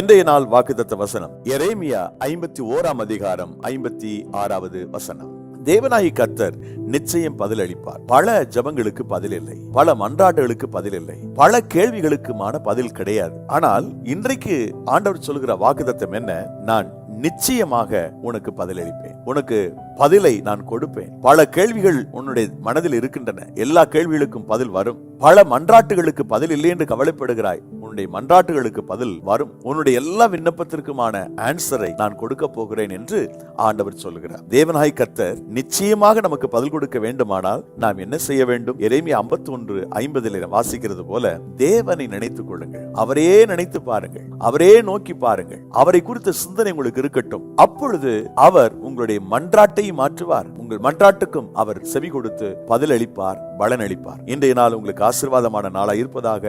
இன்றைய நாள் வாக்குத்தத்த வசனம் எரேமியா 51 அதிகாரம் 56 வசனம். தேவனாகி கர்த்தர் நிச்சயம் பதில் அளிப்பார். பல ஜெபங்களுக்கு பதில் இல்லை, பல மன்றாட்டுகளுக்கு பதில் இல்லை, பல கேள்விகளுக்குமான பதில் கிடையாது. ஆனால் இன்றைக்கு ஆண்டவர் சொல்கிற வாக்குத்தத்தம் என்ன? நான் நிச்சயமாக உனக்கு பதிலளிப்பேன், உனக்கு பதிலை நான் கொடுப்பேன். பல கேள்விகள் உன்னுடைய மனதில் இருக்கின்றன, எல்லா கேள்விகளுக்கும் பதில் வரும். பல மன்றாட்டுகளுக்கு பதில் இல்லை என்று கவலைப்படுகிறாய், உன்னுடைய மன்றாட்டுகளுக்கு பதில் வரும். உன்னுடைய எல்லா விண்ணப்பத்திற்குமான ஆன்சரை நான் கொடுக்க போகிறேன் என்று ஆண்டவர் சொல்கிறார். தேவனாய் கர்த்தர் நிச்சயமாக நமக்கு பதில் கொடுக்க வேண்டுமானால் நாம் என்ன செய்ய வேண்டும்? எரேமியா 51:50 வாசிக்கிறது போல தேவனை நினைத்துக் கொள்ளுங்கள், அவரே நினைத்து பாருங்கள், அவரே நோக்கி பாருங்கள், அவரை குறித்த சிந்தனை உங்களுக்கு இருக்கட்டும். அப்பொழுது அவர் உங்களுடைய மன்றாட்டை மாற்றுவார். உங்கள் மன்றாட்டுக்கும் அவர் செவி கொடுத்து பதில் அளிப்பார், பலன் அளிப்பார். இன்றைய நாள் உங்களுக்கு ஆசீர்வாதமான நாளாய் இருப்பதாக.